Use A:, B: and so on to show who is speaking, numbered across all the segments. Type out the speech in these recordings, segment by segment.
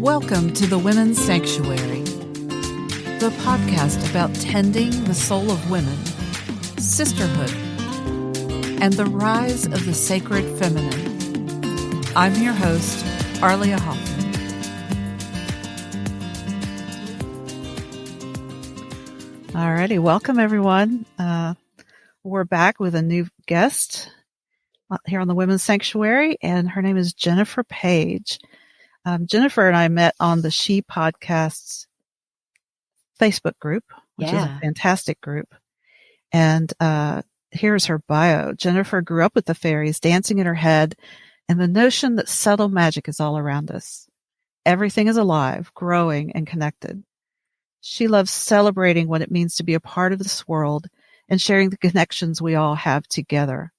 A: Welcome to the Women's Sanctuary, the podcast about tending the soul of women, sisterhood, and the rise of the sacred feminine. I'm your host, Arlia Hoffman. Alrighty, welcome everyone. We're back with a new guest here on the Women's Sanctuary, and her name is Jennifer Page. Jennifer and I met on the She Podcasts Facebook group, which is a fantastic group. And here's her bio. Jennifer grew up with the fairies dancing in her head and the notion that subtle magic is all around us. Everything is alive, growing, and connected. She loves celebrating what it means to be a part of this world and sharing the connections we all have together.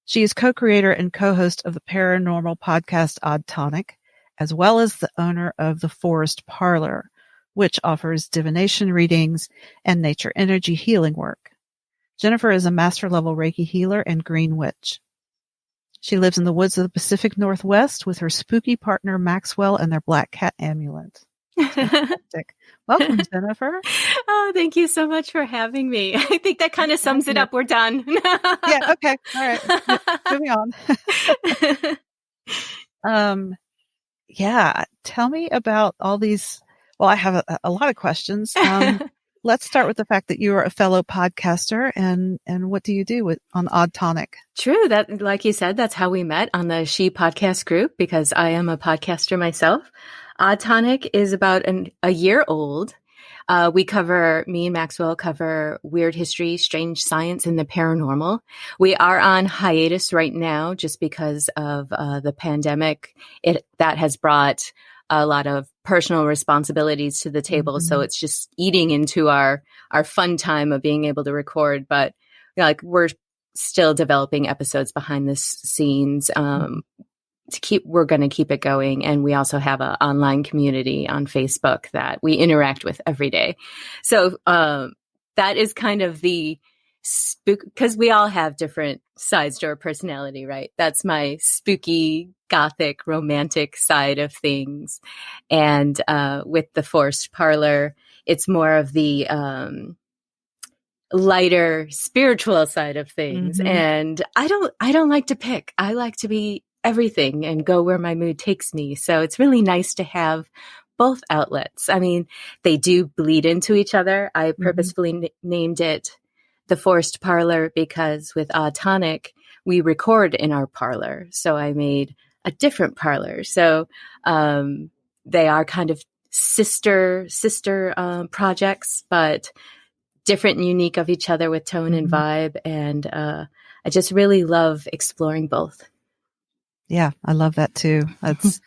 A: She is co-creator and co-host of the paranormal podcast Odd Tonic, as well as the owner of the Forest Parlour, which offers divination readings and nature energy healing work. Jennifer is a master-level Reiki healer and green witch. She lives in the woods of the Pacific Northwest with her spooky partner Maxwell and their black cat Amulet. Welcome, Jennifer.
B: Oh, thank you so much for having me. I think that kind of sums it up. We're done.
A: Yeah. Okay. All right. Moving on. Yeah. Tell me about all these. Well, I have a lot of questions. Let's start with the fact that you are a fellow podcaster, and what do you do on Odd Tonic?
B: True. That, like you said, that's how we met on the She Podcast group, because I am a podcaster myself. Odd Tonic is about a year old. Me and Maxwell cover weird history, strange science, and the paranormal. We are on hiatus right now just because of the pandemic. That has brought a lot of personal responsibilities to the table. Mm-hmm. So it's just eating into our fun time of being able to record. But we're still developing episodes behind the scenes. We're going to keep it going. And we also have an online community on Facebook that we interact with every day. So, that is kind of the spook, because we all have different sides to our personality, right? That's my spooky, gothic, romantic side of things. And, with the Forest Parlour, it's more of the, lighter spiritual side of things. Mm-hmm. And I don't like to pick. I like to be everything and go where my mood takes me. So it's really nice to have both outlets. I mean, they do bleed into each other. I purposefully named it the Forest Parlour because with Odd Tonic, we record in our parlor. So I made a different parlor. So they are kind of sister projects, but different and unique of each other with tone and vibe. And I just really love exploring both.
A: Yeah, I love that too. That's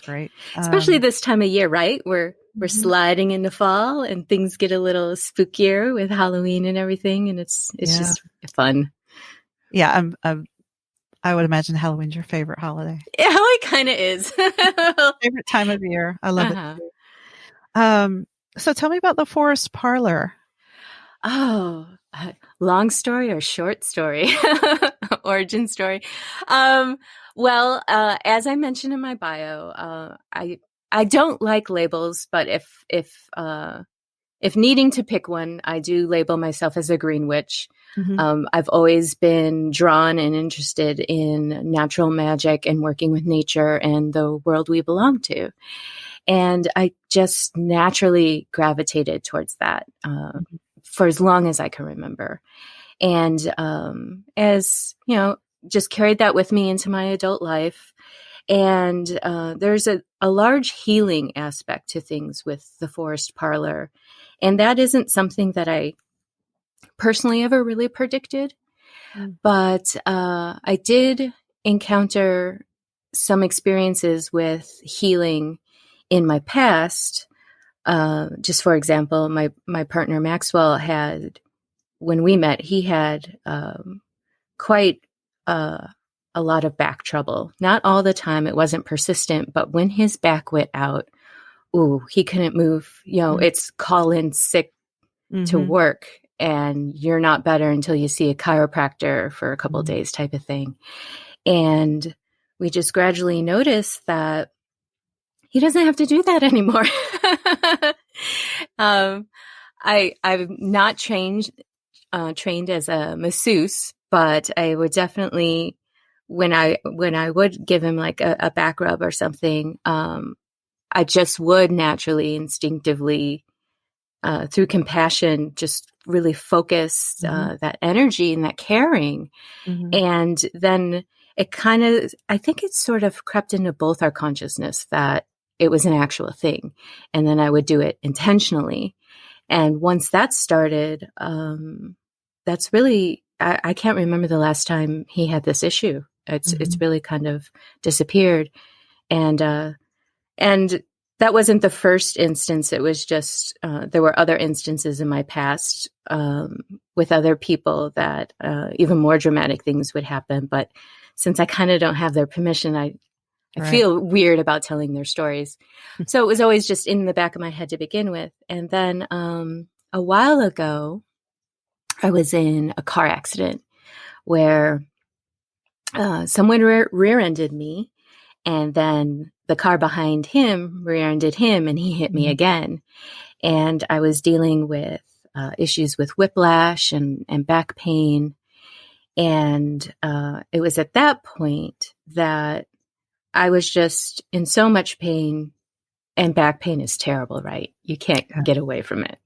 A: great.
B: Especially this time of year, right? We're sliding into fall and things get a little spookier with Halloween and everything, and it's just fun.
A: Yeah, I would imagine Halloween's your favorite holiday.
B: Yeah, it kind of is.
A: Favorite time of year. I love it too. So tell me about the Forest Parlour.
B: Oh, long story or short story? Origin story. Well, as I mentioned in my bio, I don't like labels, but if needing to pick one, I do label myself as a green witch. Mm-hmm. I've always been drawn and interested in natural magic and working with nature and the world we belong to. And I just naturally gravitated towards that for as long as I can remember. And as you know, just carried that with me into my adult life. And there's a large healing aspect to things with the Forest Parlour. And that isn't something that I personally ever really predicted. But I did encounter some experiences with healing in my past. Just for example, my partner Maxwell when we met, he had quite a lot of back trouble. Not all the time. It wasn't persistent, but when his back went out, he couldn't move. It's call in sick to work, and you're not better until you see a chiropractor for a couple of days type of thing. And we just gradually noticed that he doesn't have to do that anymore. I'm not trained as a masseuse, but I would definitely, when I would give him like a back rub or something, I just would naturally, instinctively, through compassion, just really focus that energy and that caring. And then it kind of, I think it sort of crept into both our consciousness that it was an actual thing. And then I would do it intentionally. And once that started, that's really, I can't remember the last time he had this issue. It's really kind of disappeared. And that wasn't the first instance. It was just, there were other instances in my past, with other people that, even more dramatic things would happen. But since I kind of don't have their permission, I feel weird about telling their stories. So it was always just in the back of my head to begin with. And then, a while ago, I was in a car accident where, someone rear-ended me, and then the car behind him rear-ended him, and he hit me again. And I was dealing with issues with whiplash and back pain. And it was at that point that I was just in so much pain, and back pain is terrible, right? You can't get away from it.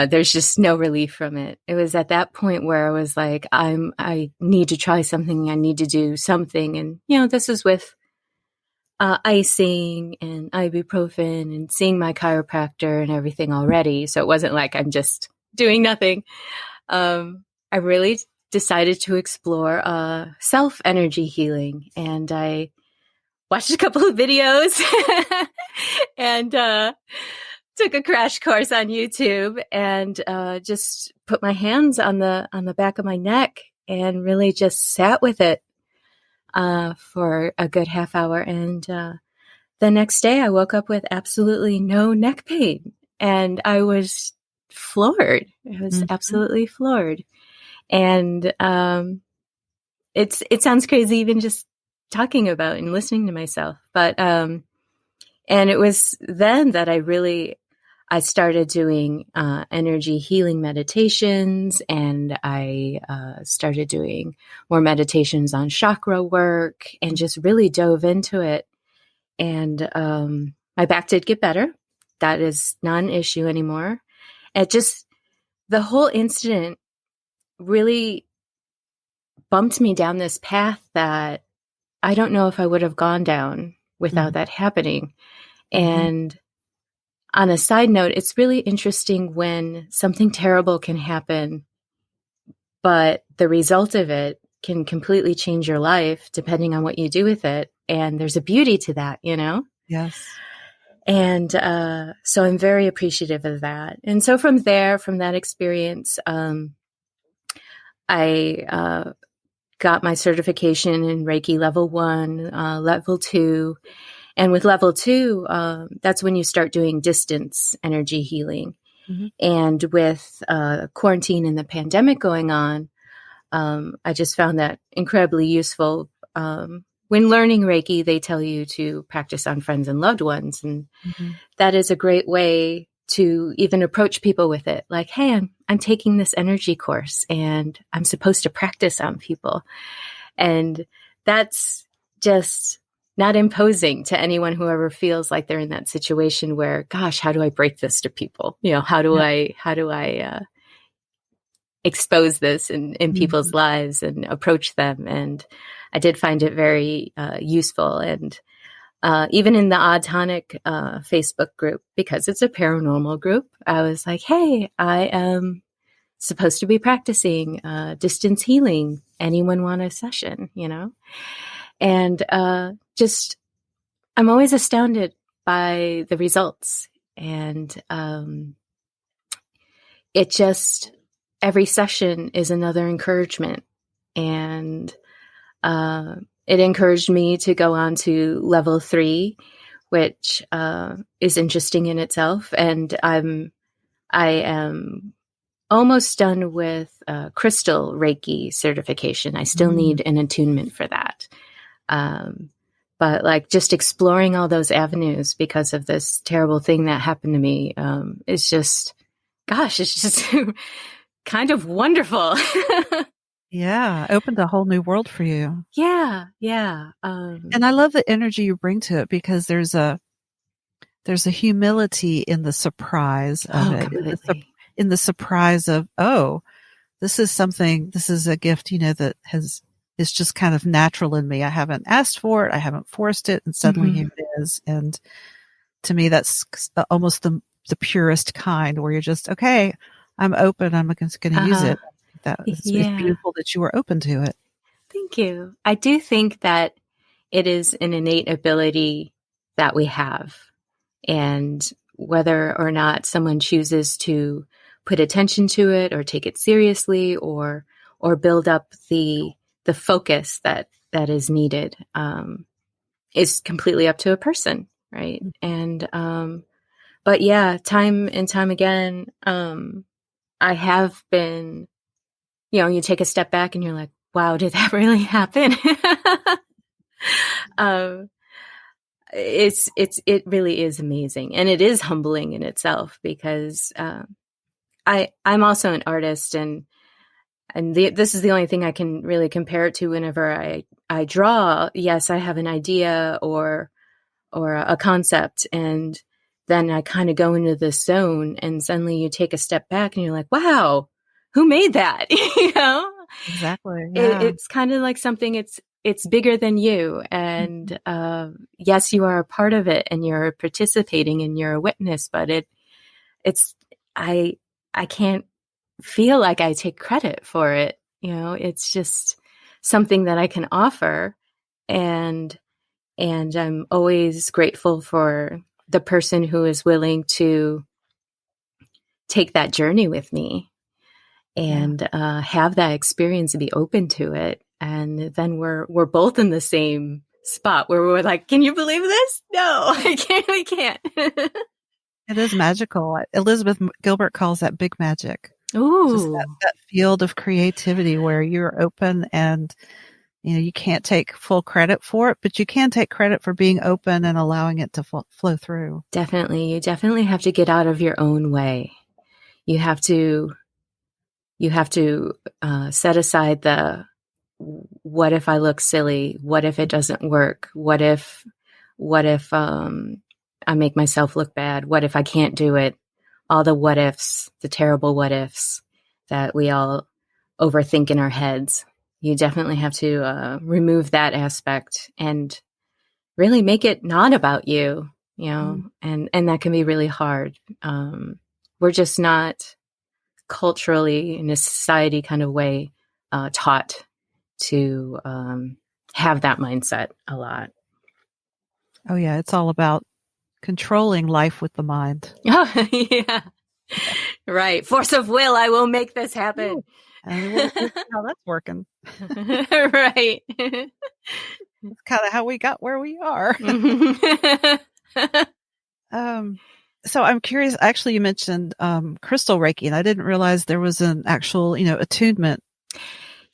B: There's just no relief from it. It was at that point where I was like, I need to try something. I need to do something. And, this is with icing and ibuprofen and seeing my chiropractor and everything already. So it wasn't like I'm just doing nothing. I really decided to explore self-energy healing, and I watched a couple of videos and took a crash course on YouTube, and just put my hands on the back of my neck and really just sat with it for a good half hour. And the next day I woke up with absolutely no neck pain, and I was floored. I was absolutely floored. And it sounds crazy even just talking about and listening to myself. But and it was then that I started doing energy healing meditations, and I started doing more meditations on chakra work, and just really dove into it. And my back did get better. That is not an issue anymore. The whole incident really bumped me down this path that I don't know if I would have gone down without that happening. And on a side note, it's really interesting when something terrible can happen, but the result of it can completely change your life depending on what you do with it. And there's a beauty to that,
A: Yes.
B: And so I'm very appreciative of that. And so from that experience, I got my certification in Reiki level 1, level 2. And with level 2, that's when you start doing distance energy healing. And with quarantine and the pandemic going on, I just found that incredibly useful. When learning Reiki, they tell you to practice on friends and loved ones. And that is a great way to even approach people with it. Like, hey, I'm taking this energy course, and I'm supposed to practice on people. And that's just not imposing to anyone who ever feels like they're in that situation where, gosh, how do I break this to people? How do I expose this in people's lives and approach them? And I did find it very useful. And even in the Odd Tonic Facebook group, because it's a paranormal group, I was like, hey, I am supposed to be practicing distance healing. Anyone want a session, And I'm always astounded by the results. And every session is another encouragement. And it encouraged me to go on to level 3, which is interesting in itself. And I am almost done with crystal Reiki certification. I still need an attunement for that. But like just exploring all those avenues because of this terrible thing that happened to me, is just, gosh, it's just kind of wonderful.
A: Yeah. Opened a whole new world for you.
B: Yeah. Yeah.
A: And I love the energy you bring to it because there's a humility in the surprise of it,
B: completely.
A: in the surprise of, oh, this is a gift, that is just kind of natural in me. I haven't asked for it. I haven't forced it. And suddenly here it is. And to me, that's almost the purest kind where you're just, okay, I'm open. I'm just going to use it. It's beautiful that you were open to it.
B: Thank you. I do think that it is an innate ability that we have. And whether or not someone chooses to put attention to it or take it seriously or build up the focus that is needed, is completely up to a person. Right. And, but yeah, time and time again, I have been, you take a step back and you're like, wow, did that really happen? It really is amazing. And it is humbling in itself because, I'm also an artist and this is the only thing I can really compare it to whenever I draw. Yes, I have an idea or a concept, and then I kind of go into this zone, and suddenly you take a step back and you're like, wow, who made that?
A: Exactly. Yeah.
B: It's kind of like something it's bigger than you. And, yes, you are a part of it and you're participating and you're a witness, but I can't feel like I take credit for it. It's just something that I can offer. And I'm always grateful for the person who is willing to take that journey with me and have that experience and be open to it. And then we're both in the same spot where we're like, can you believe this? No, we can't.
A: It is magical. Elizabeth Gilbert calls that big magic.
B: Ooh.
A: Just that field of creativity where you're open and, you can't take full credit for it, but you can take credit for being open and allowing it to flow through.
B: Definitely. You definitely have to get out of your own way. You have to set aside the, what if I look silly? What if it doesn't work? What if I make myself look bad? What if I can't do it? All the what ifs, the terrible what ifs that we all overthink in our heads. You definitely have to remove that aspect and really make it not about you, and that can be really hard. We're just not culturally, in a society kind of way, taught to have that mindset a lot.
A: Oh yeah, it's all about controlling life with the mind.
B: Oh yeah, right. Force of will. I will make this happen.
A: And we'll see how that's working.
B: Right.
A: That's kind of how we got where we are. So I'm curious, actually, you mentioned crystal Reiki, and I didn't realize there was an actual, attunement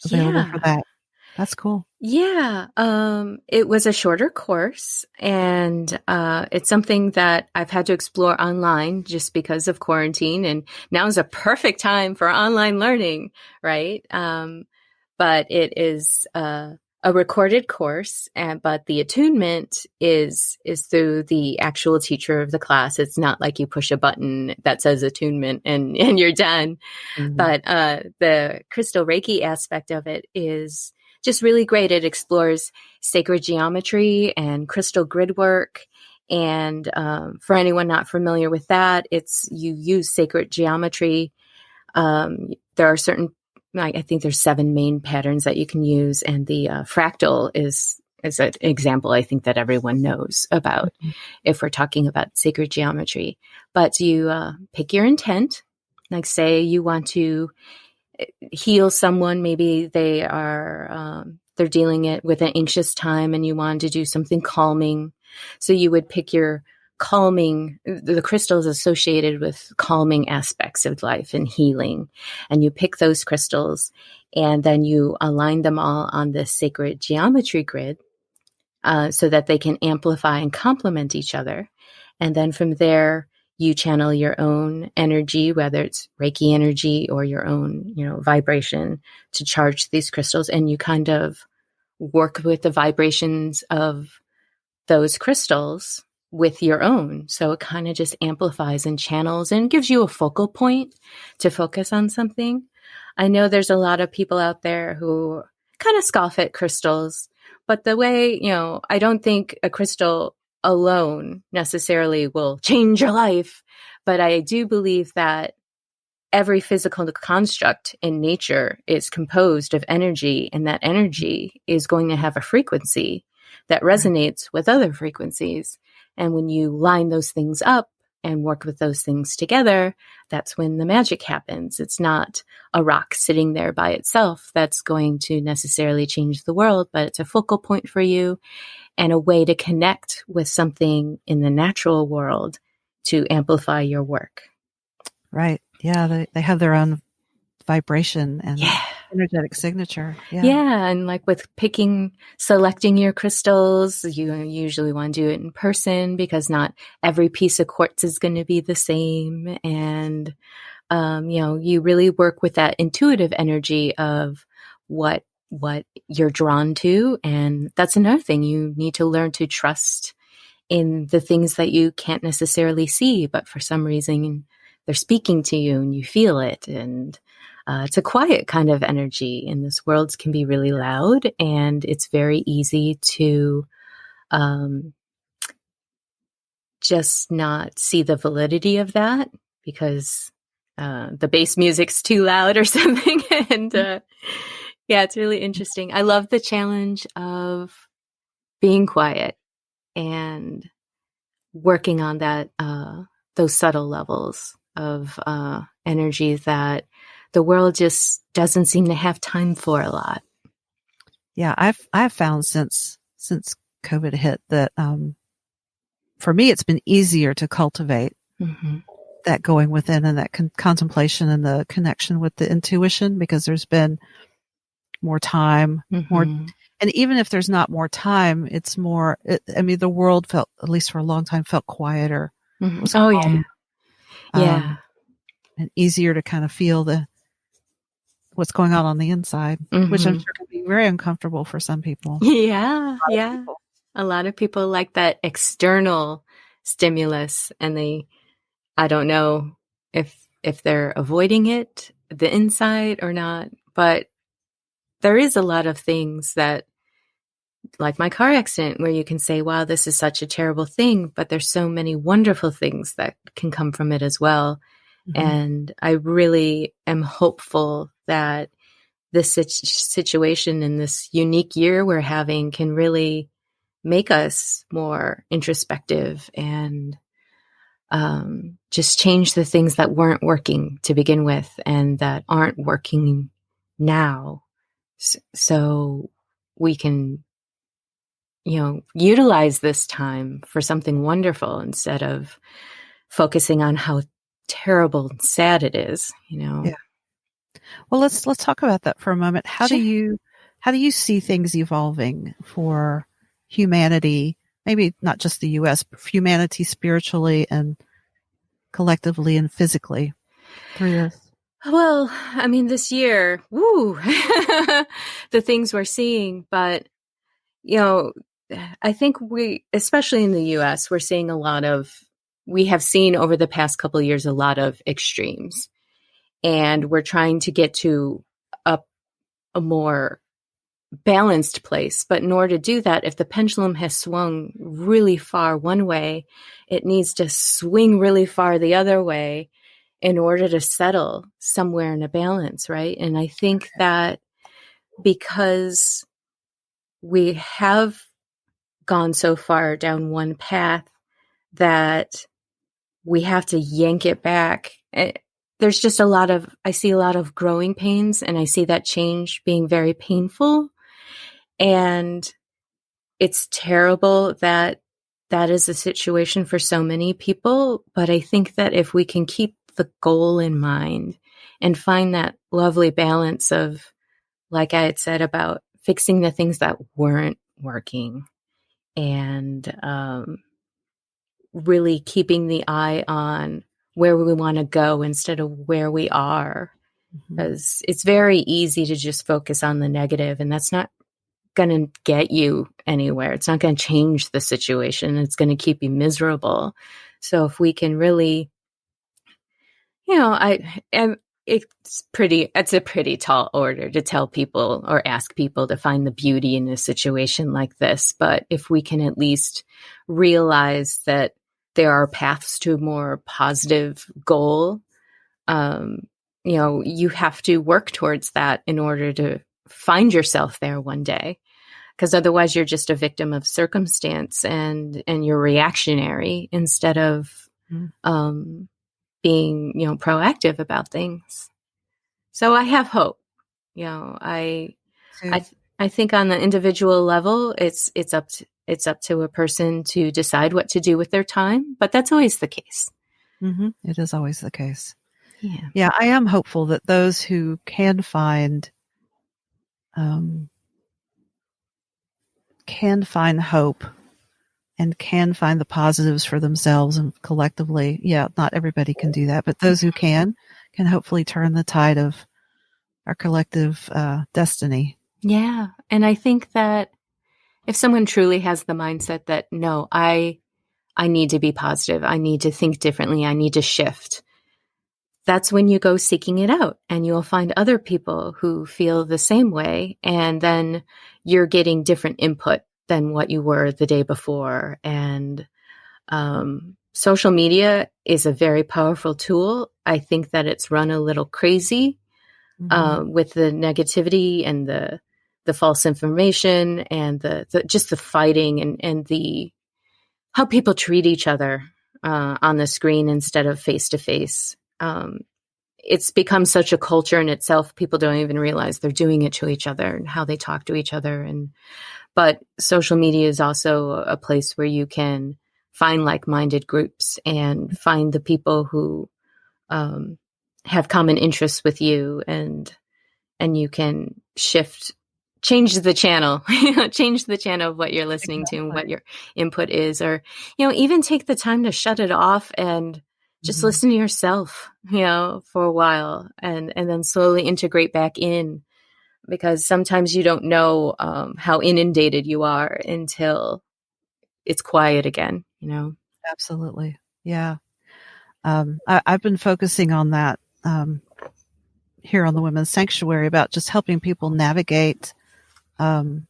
A: available for that. That's cool.
B: Yeah. It was a shorter course, and it's something that I've had to explore online just because of quarantine, and now is a perfect time for online learning, right? But it is a recorded course, but the attunement is through the actual teacher of the class. It's not like you push a button that says attunement and you're done. Mm-hmm. But the crystal Reiki aspect of it is just really great. It explores sacred geometry and crystal grid work. And for anyone not familiar with that, you use sacred geometry. There are certain, I think there's 7 main patterns that you can use. And the fractal is an example I think that everyone knows about if we're talking about sacred geometry. But you pick your intent, like say you want to heal someone. Maybe they are, they're dealing it with an anxious time and you want to do something calming. So you would pick your calming, the crystals associated with calming aspects of life and healing. And you pick those crystals and then you align them all on the sacred geometry grid. so that they can amplify and complement each other. And then from there, you channel your own energy, whether it's Reiki energy or your own, vibration, to charge these crystals. And you kind of work with the vibrations of those crystals with your own. So it kind of just amplifies and channels and gives you a focal point to focus on something. I know there's a lot of people out there who kind of scoff at crystals, but the way, I don't think a crystal alone necessarily will change your life. But I do believe that every physical construct in nature is composed of energy, and that energy is going to have a frequency that resonates with other frequencies. And when you line those things up and work with those things together, that's when the magic happens. It's not a rock sitting there by itself that's going to necessarily change the world, but it's a focal point for you and a way to connect with something in the natural world to amplify your work.
A: Right. Yeah. They have their own vibration and energetic signature.
B: Yeah. And like with selecting your crystals, you usually want to do it in person because not every piece of quartz is going to be the same. And, you really work with that intuitive energy of what you're drawn to. And that's another thing. You need to learn to trust in the things that you can't necessarily see, but for some reason they're speaking to you and you feel it. And it's a quiet kind of energy, and this world can be really loud, and it's very easy to just not see the validity of that because the bass music's too loud or something. And it's really interesting. I love the challenge of being quiet and working on that, those subtle levels of energy that the world just doesn't seem to have time for a lot.
A: Yeah, I've found since COVID hit that for me it's been easier to cultivate that going within and that contemplation and the connection with the intuition because there's been more time, more. And even if there's not more time, it's more, the world felt, at least for a long time, felt quieter.
B: Yeah.
A: And easier to kind of feel what's going on the inside, which I'm sure can be very uncomfortable for some people.
B: Yeah. A lot of people like that external stimulus, and I don't know if they're avoiding it, the inside or not, but there is a lot of things that, like my car accident, where you can say, wow, this is such a terrible thing, but there's so many wonderful things that can come from it as well. And I really am hopeful that this situation and this unique year we're having can really make us more introspective and just change the things that weren't working to begin with and that aren't working now, so we can utilize this time for something wonderful instead of focusing on how terrible and sad it is.
A: Yeah. Well, let's talk about that for a moment. How do you see things evolving for humanity? Maybe not just the U.S., but humanity spiritually and collectively and physically through this.
B: Well, this year, the things we're seeing, but I think especially in the U.S., we're seeing we have seen over the past couple of years a lot of extremes, and we're trying to get to a more balanced place. But in order to do that, if the pendulum has swung really far one way, it needs to swing really far the other way in order to settle somewhere in a balance, right? And I think that because we have gone so far down one path that we have to yank it back. There's just I see a lot of growing pains, and I see that change being very painful. And it's terrible that is the situation for so many people. But I think that if we can keep the goal in mind and find that lovely balance of, like I had said, about fixing the things that weren't working and really keeping the eye on where we want to go instead of where we are. Because it's very easy to just focus on the negative, and that's not going to get you anywhere. It's not going to change the situation. It's going to keep you miserable. So if we can really, it's a pretty tall order to tell people or ask people to find the beauty in a situation like this. But if we can at least realize that there are paths to a more positive goal, you have to work towards that in order to find yourself there one day. Because otherwise you're just a victim of circumstance and you're reactionary instead of being, proactive about things. So I have hope. I think on the individual level, it's up to a person to decide what to do with their time, but that's always the case.
A: Mm-hmm. It is always the case. Yeah, I am hopeful that those who can find hope and can find the positives for themselves and collectively. Yeah, not everybody can do that, but those who can hopefully turn the tide of our collective destiny.
B: Yeah, and I think that if someone truly has the mindset that, no, I need to be positive, I need to think differently, I need to shift, that's when you go seeking it out, and you'll find other people who feel the same way, and then you're getting different input than what you were the day before. And social media is a very powerful tool. I think that it's run a little crazy with the negativity and the false information and the just the fighting and the how people treat each other on the screen instead of face to face. It's become such a culture in itself. People don't even realize they're doing it to each other and how they talk to each other. But social media is also a place where you can find like-minded groups and find the people who have common interests with you, and you can change the channel, change the channel of what you're listening to and what your input is, or, even take the time to shut it off and just listen to yourself, for a while and then slowly integrate back in, because sometimes you don't know how inundated you are until it's quiet again,
A: Absolutely. Yeah. I've been focusing on that here on the Women's Sanctuary, about just helping people navigate the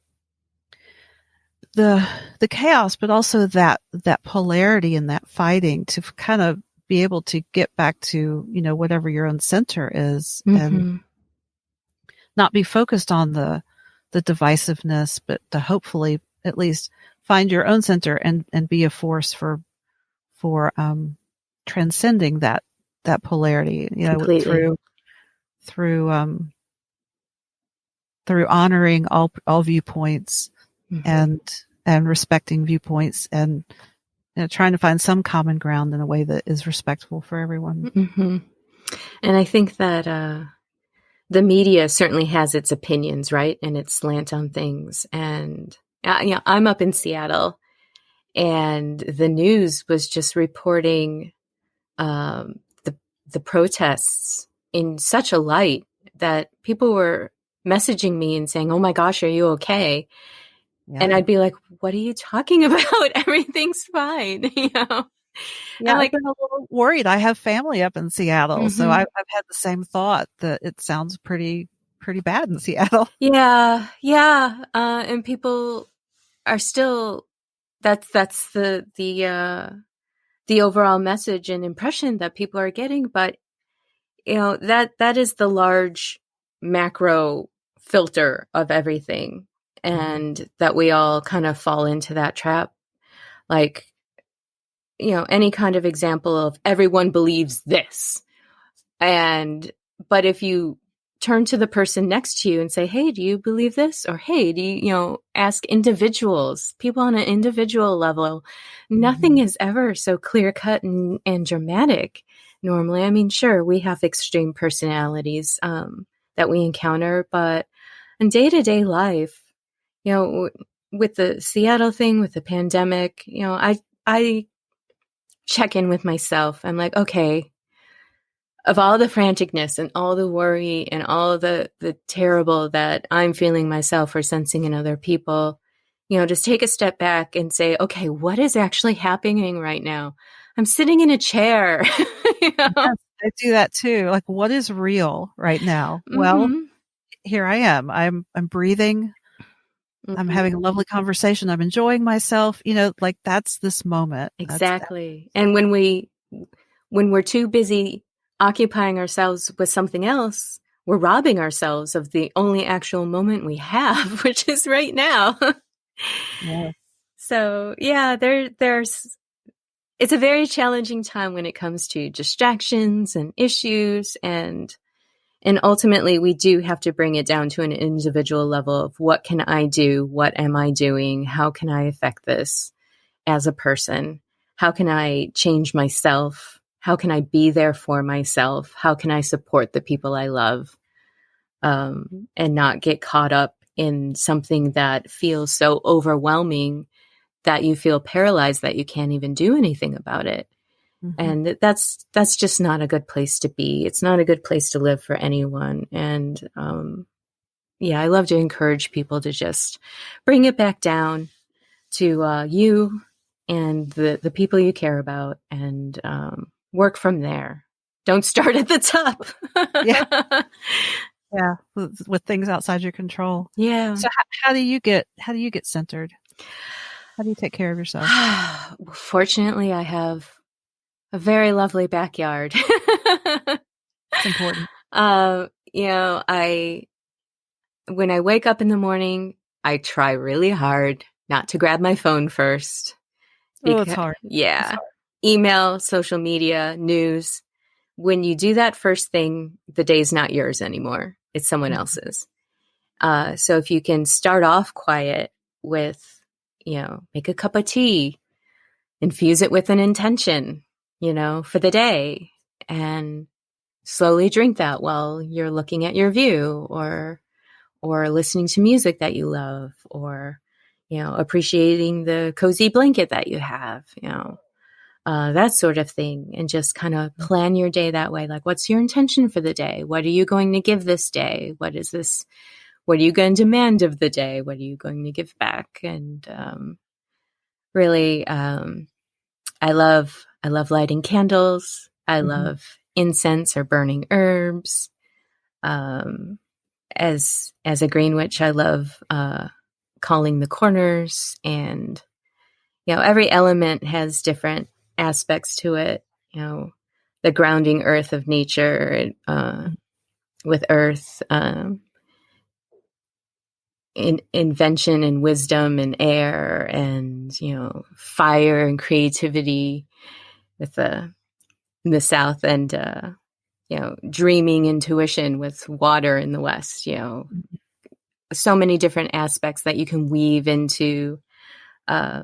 A: chaos, but also that polarity and that fighting, to kind of be able to get back to, whatever your own center is, and not be focused on the divisiveness, but to hopefully at least find your own center and be a force for transcending that polarity,
B: Completely.
A: through honoring all viewpoints and respecting viewpoints, and trying to find some common ground in a way that is respectful for everyone.
B: And I think that the media certainly has its opinions, right, and its slant on things. And I'm up in Seattle, and the news was just reporting the protests in such a light that people were messaging me and saying, "Oh my gosh, are you okay?" Yeah. And I'd be like, "What are you talking about? Everything's fine."
A: Yeah, I've been a little worried. I have family up in Seattle, so I've had the same thought, that it sounds pretty bad in Seattle.
B: Yeah. And people are still. That's the overall message and impression that people are getting, but that is the large macro filter of everything, and that we all kind of fall into that trap. Like, any kind of example of everyone believes this, but if you turn to the person next to you and say, "Hey, do you believe this?" Or, "Hey, do you, ask individuals, people on an individual level." Nothing is ever so clear cut and dramatic. Normally, I mean, sure, we have extreme personalities that we encounter, but in day-to-day life, with the Seattle thing, with the pandemic, I check in with myself. I'm like, okay, of all the franticness and all the worry and all the terrible that I'm feeling myself or sensing in other people, just take a step back and say, okay, what is actually happening right now? I'm sitting in a chair.
A: Yes, I do that too. Like, what is real right now? Well,
B: Mm-hmm.
A: here I am. I'm breathing. I'm
B: Mm-hmm.
A: having a lovely conversation. I'm enjoying myself. Like that's this moment. That's that.
B: Exactly. And when we're too busy occupying ourselves with something else, we're robbing ourselves of the only actual moment we have, which is right now.
A: Yeah.
B: So yeah, there's it's a very challenging time when it comes to distractions and issues, and ultimately we do have to bring it down to an individual level of what can I do? What am I doing? How can I affect this as a person? How can I change myself? How can I be there for myself? How can I support the people I love? And not get caught up in something that feels so overwhelming that you feel paralyzed that you can't even do anything about it.
A: Mm-hmm.
B: And that's just not a good place to be. It's not a good place to live for anyone. And yeah, I love to encourage people to just bring it back down to you and the people you care about, and work from there. Don't start at the top.
A: Yeah. Yeah. With things outside your control.
B: Yeah.
A: So how do you get centered? How do you take care of yourself?
B: Fortunately, I have a very lovely backyard.
A: It's important.
B: I when I wake up in the morning, I try really hard not to grab my phone first.
A: Oh, it's
B: Because
A: hard. It's
B: yeah,
A: hard.
B: email, social media, news. When you do that first thing, the day's not yours anymore. It's someone
A: Mm-hmm.
B: else's. So if you can start off quiet with, make a cup of tea, infuse it with an intention, for the day, and slowly drink that while you're looking at your view, or listening to music that you love, or, appreciating the cozy blanket that you have, that sort of thing. And just kind of plan your day that way. Like, what's your intention for the day? What are you going to give this day? What are you going to demand of the day? What are you going to give back? And really, I love lighting candles. I
A: Mm-hmm.
B: love incense or burning herbs. As a green witch, I love calling the corners, and every element has different aspects to it. The grounding earth of nature, with earth, invention and wisdom and air, and fire and creativity with in the south, and dreaming intuition with water in the west. So many different aspects that you can weave uh,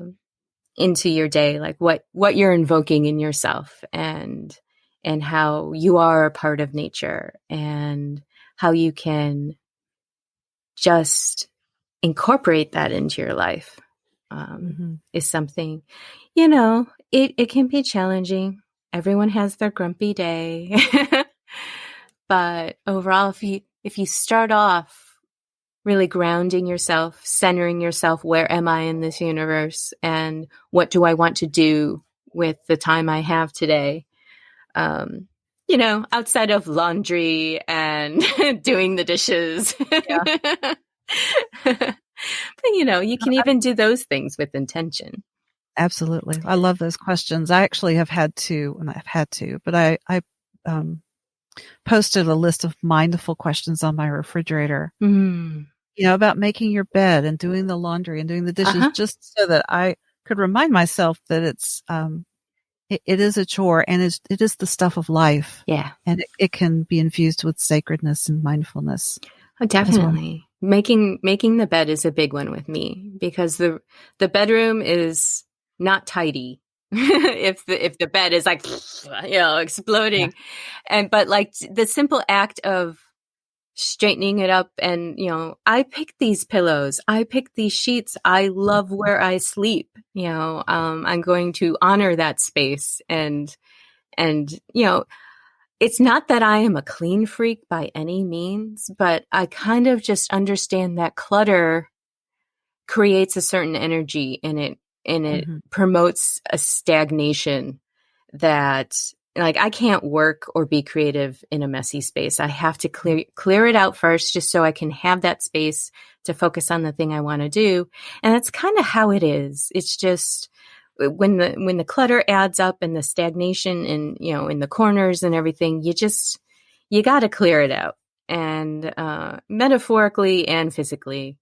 B: into your day, like what you're invoking in yourself, and how you are a part of nature, and how you can just incorporate that into your life,
A: Mm-hmm.
B: is something, it can be challenging. Everyone has their grumpy day. But overall, if you start off really grounding yourself, centering yourself, where am I in this universe, and what do I want to do with the time I have today? Outside of laundry and doing the dishes.
A: Yeah.
B: But you can even do those things with intention.
A: Absolutely. I love those questions. I actually have had to, and I've had to, but I um, posted a list of mindful questions on my refrigerator,
B: Mm.
A: about making your bed and doing the laundry and doing the dishes,
B: Uh-huh.
A: just so that I could remind myself that it is a chore, and it is the stuff of life,
B: Yeah.
A: and it can be infused with sacredness and mindfulness
B: Oh,
A: as well.
B: definitely. Making the bed is a big one with me, because the bedroom is not tidy. If the bed is like,
A: Yeah.
B: exploding. But like the simple act of straightening it up. And, I pick these pillows. I pick these sheets. I love where I sleep. I'm going to honor that space. And, it's not that I am a clean freak by any means, but I kind of just understand that clutter creates a certain energy, and it promotes a stagnation that, like, I can't work or be creative in a messy space. I have to clear it out first, just so I can have that space to focus on the thing I want to do. And that's kind of how it is. It's just when the clutter adds up and the stagnation and, in the corners and everything, you got to clear it out, and metaphorically and physically.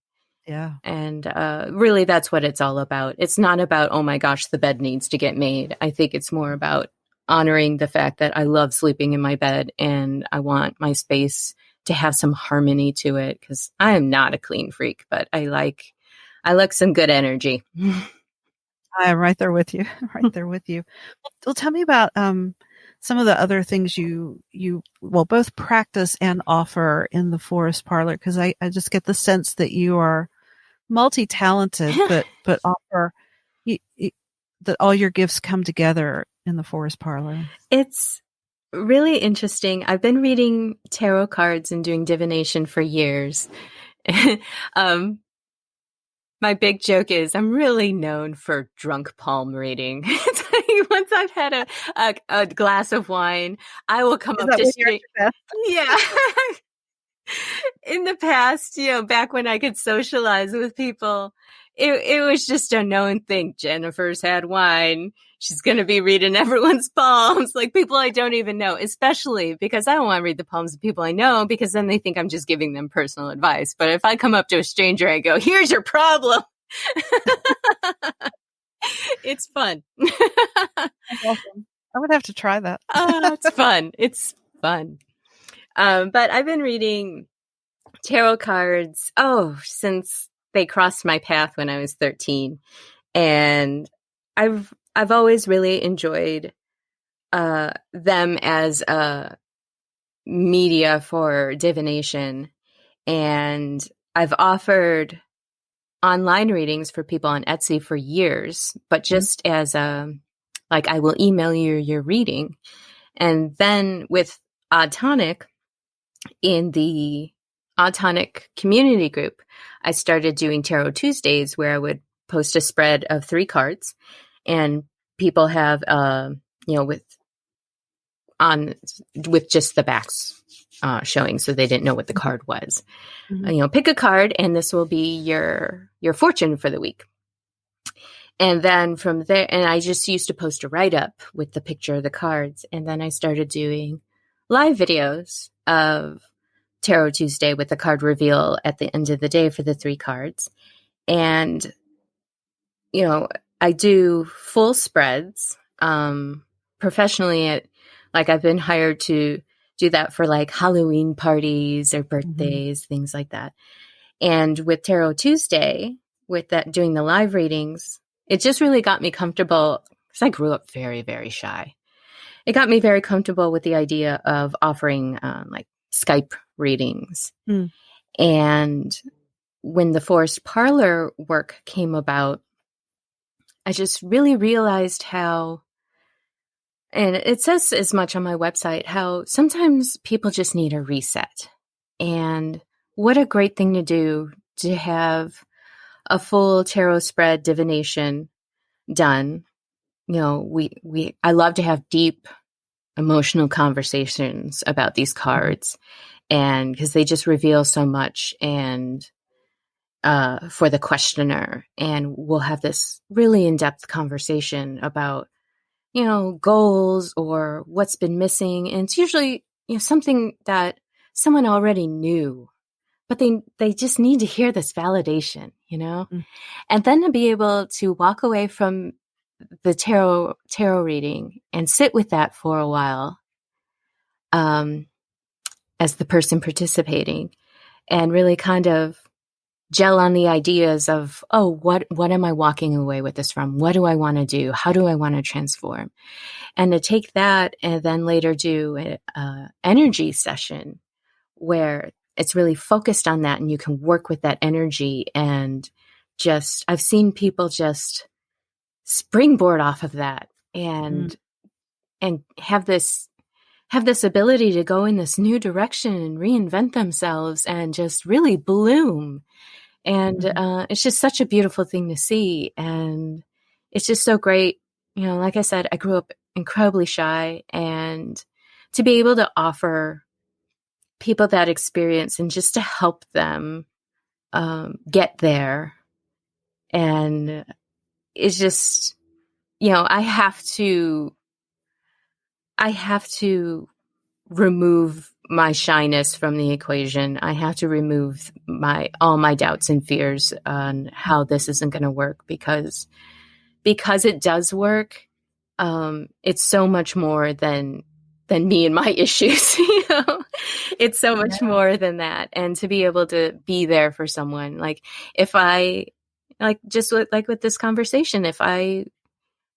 A: Yeah.
B: And really, that's what it's all about. It's not about, oh my gosh, the bed needs to get made. I think it's more about honoring the fact that I love sleeping in my bed, and I want my space to have some harmony to it, because I am not a clean freak, but I like some good energy.
A: I am right there with you. Right there with you. Well, tell me about some of the other things you both practice and offer in the Forest Parlour, because I just get the sense that you are multi-talented, but offer that all your gifts come together in the Forest Parlour.
B: It's really interesting. I've been reading tarot cards and doing divination for years. My big joke is I'm really known for drunk palm reading. Once I've had a glass of wine, I will come up to street. Yeah. In the past, back when I could socialize with people, it was just a known thing. Jennifer's had wine. She's going to be reading everyone's palms, like people I don't even know, especially because I don't want to read the palms of people I know, because then they think I'm just giving them personal advice. But if I come up to a stranger, I go, here's your problem. It's fun.
A: That's awesome. I would have to try that.
B: It's fun. It's fun. But I've been reading tarot cards, since they crossed my path when I was 13. And I've always really enjoyed them as a media for divination. And I've offered online readings for people on Etsy for years, but just as I will email you your reading. And then with Odd Tonic, in the Odd Tonic community group, I started doing Tarot Tuesdays, where I would post a spread of 3 cards, and people have, with just the backs showing, so they didn't know what the card was. Mm-hmm. Pick a card, and this will be your fortune for the week. And then from there, and I just used to post a write-up with the picture of the cards. And then I started doing live videos of Tarot Tuesday with the card reveal at the end of the day for the 3 cards. And, I do full spreads professionally. I've been hired to do that for Halloween parties or birthdays, things like that. And with Tarot Tuesday, with that, doing the live readings, it just really got me comfortable, because I grew up very, very shy. It got me very comfortable with the idea of offering Skype readings. And when the Forest Parlour work came about, I just really realized how, and it says as much on my website, how sometimes people just need a reset. And what a great thing to do to have a full tarot spread divination done. I love to have deep emotional conversations about these cards, and because they just reveal so much, and for the questioner, and we'll have this really in-depth conversation about, goals or what's been missing. And it's usually, something that someone already knew, but they just need to hear this validation, and then to be able to walk away from the tarot reading and sit with that for a while, as the person participating, and really kind of gel on the ideas of, what am I walking away with this from? What do I want to do? How do I want to transform? And to take that and then later do an energy session where it's really focused on that, and you can work with that energy. And just, I've seen people just springboard off of that and have this ability to go in this new direction and reinvent themselves and just really bloom. And it's just such a beautiful thing to see. And it's just so great. Like I said, I grew up incredibly shy, and to be able to offer people that experience and just to help them get there. And it's just, I have to remove my shyness from the equation. I have to remove all my doubts and fears on how this isn't going to work, because it does work. It's so much more than me and my issues. It's so much more than that. And to be able to be there for someone, like if I, like just like with this conversation, if I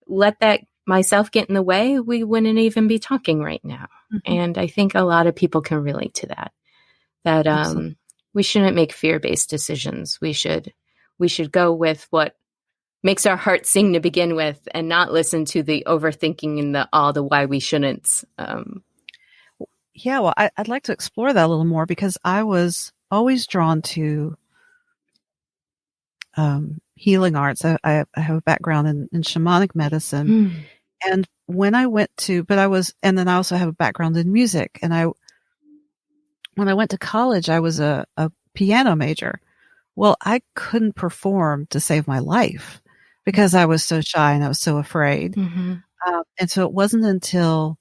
B: let that myself get in the way, we wouldn't even be talking right now. And I think a lot of people can relate to that, we shouldn't make fear-based decisions. We should go with what makes our heart sing to begin with, and not listen to the overthinking and all the why we shouldn'ts.
A: Yeah, well, I'd like to explore that a little more, because I was always drawn to healing arts. I have a background in shamanic medicine. And when I went to, and then I also have a background in music. And when I went to college, I was a piano major. Well, I couldn't perform to save my life because I was so shy and I was so afraid. And so it wasn't until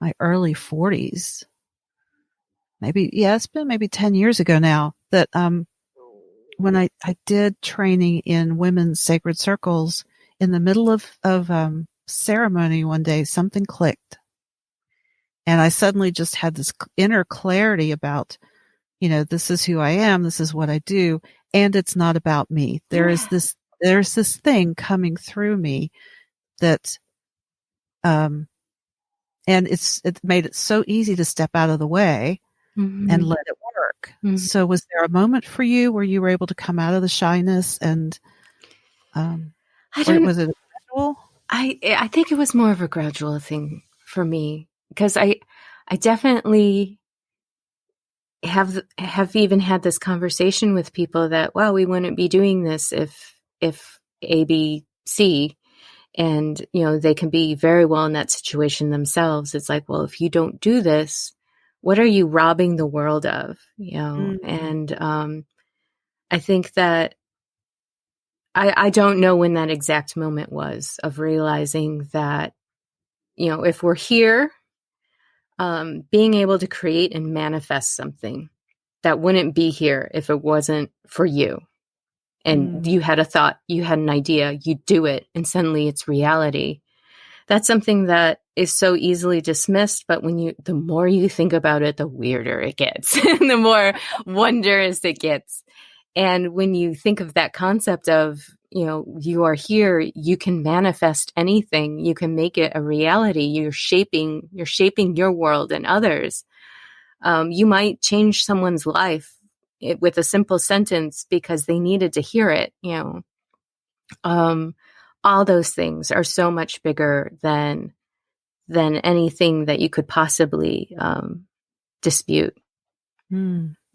A: my early 40s, it's been maybe 10 years ago now, that when I did training in women's sacred circles, in the middle of ceremony one day, something clicked. And I suddenly just had this inner clarity about, this is who I am, this is what I do, and it's not about me. There's this thing coming through me that, and it made it so easy to step out of the way and let it work. So was there a moment for you where you were able to come out of the shyness, and was it gradual?
B: I think it was more of a gradual thing for me, because I definitely have even had this conversation with people that, well, we wouldn't be doing this if A, B, C, and they can be very well in that situation themselves. It's like, well, if you don't do this, what are you robbing the world of? And I think that I don't know when that exact moment was of realizing that, if we're here, being able to create and manifest something that wouldn't be here if it wasn't for you. And you had a thought, you had an idea, you do it, and suddenly it's reality. That's something that is so easily dismissed, but the more you think about it, the weirder it gets, and the more wondrous it gets. And when you think of that concept of, you are here, you can manifest anything, you can make it a reality. You're shaping your world and others. You might change someone's life with a simple sentence because they needed to hear it. All those things are so much bigger than anything that you could possibly dispute.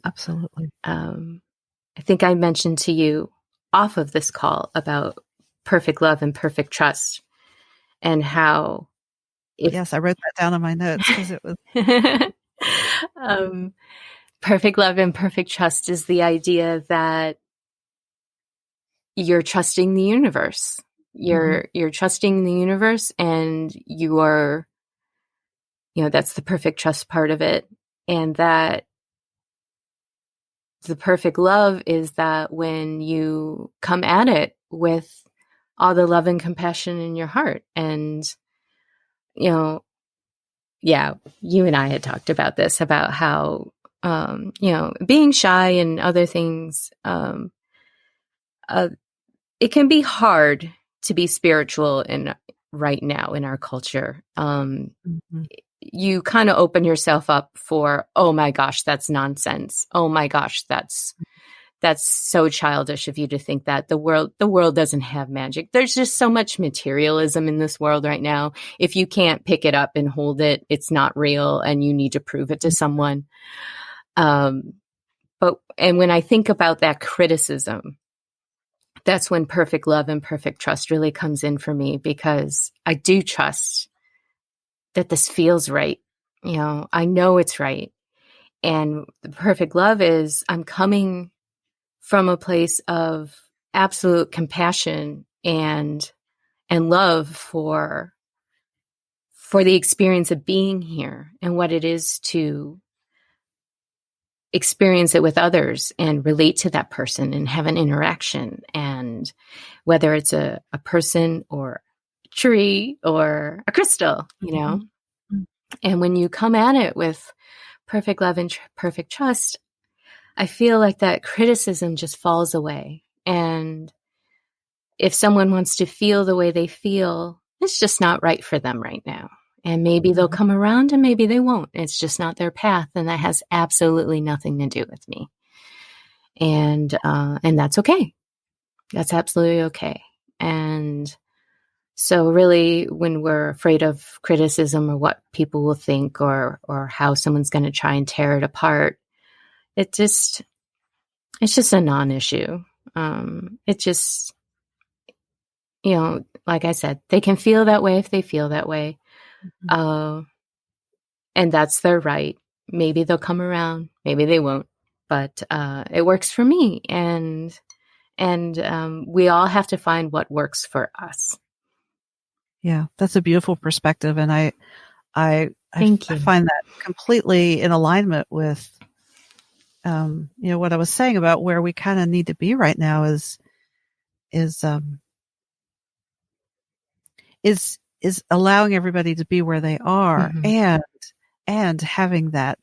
A: Absolutely.
B: I think I mentioned to you off of this call about perfect love and perfect trust, and how
A: yes, I wrote that down in my notes because it was
B: perfect love and perfect trust is the idea that you're trusting the universe. You're trusting the universe, and you are, that's the perfect trust part of it. And that the perfect love is that when you come at it with all the love and compassion in your heart. And, you and I had talked about this, about how, being shy and other things, it can be hard to be spiritual right now in our culture. you kind of open yourself up for, oh my gosh, that's nonsense. Oh my gosh, that's so childish of you to think that the world doesn't have magic. There's just so much materialism in this world right now. If you can't pick it up and hold it, it's not real and you need to prove it to someone. And when I think about that criticism, that's when perfect love and perfect trust really comes in for me, because I do trust that this feels right. I know it's right. And the perfect love is I'm coming from a place of absolute compassion and love for the experience of being here and what it is to experience it with others and relate to that person and have an interaction. And whether it's a person or a tree or a crystal,
A: Mm-hmm.
B: And when you come at it with perfect love and perfect trust, I feel like that criticism just falls away. And if someone wants to feel the way they feel, it's just not right for them right now. And maybe they'll come around and maybe they won't. It's just not their path. And that has absolutely nothing to do with me. And that's okay. That's absolutely okay. And so really, when we're afraid of criticism or what people will think or how someone's going to try and tear it apart, it's just a non-issue. It just, like I said, they can feel that way if they feel that way. And that's their right. Maybe they'll come around, maybe they won't, but it works for me. And we all have to find what works for us.
A: Yeah, that's a beautiful perspective. And I find that completely in alignment with, what I was saying about where we kind of need to be right now is allowing everybody to be where they are, and having that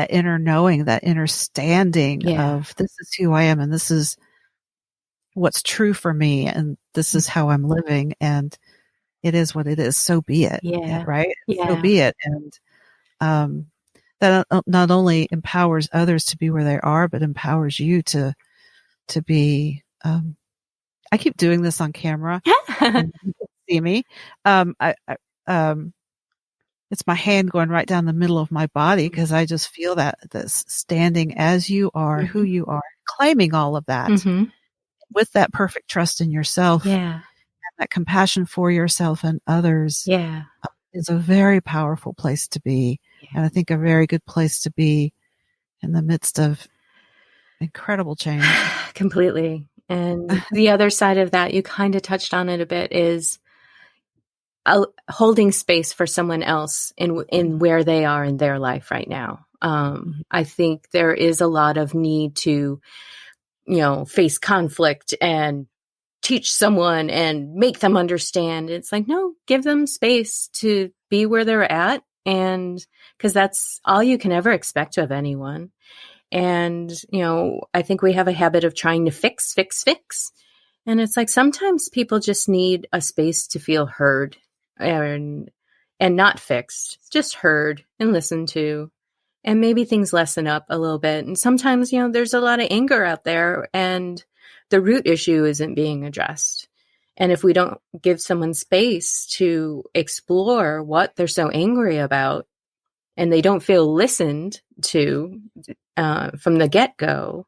A: inner knowing, that inner standing of this is who I am and this is what's true for me and this is how I'm living and it is what it is. So be it.
B: Yeah.
A: Right.
B: Yeah.
A: So be it. And, that not only empowers others to be where they are, but empowers you to be, I keep doing this on camera. And you can see me. It's my hand going right down the middle of my body because I just feel this standing as you are, who you are, claiming all of that with that perfect trust in yourself, and that compassion for yourself and others. Is a very powerful place to be, and I think a very good place to be in the midst of incredible change.
B: Completely. And the other side of that, you kind of touched on it a bit, is holding space for someone else in where they are in their life right now. I think there is a lot of need to, face conflict and teach someone and make them understand. It's like, no, give them space to be where they're at. And because that's all you can ever expect of anyone. And, I think we have a habit of trying to fix. And it's like, sometimes people just need a space to feel heard and not fixed, just heard and listened to. And maybe things lessen up a little bit. And sometimes, there's a lot of anger out there and the root issue isn't being addressed. And if we don't give someone space to explore what they're so angry about, and they don't feel listened to from the get-go,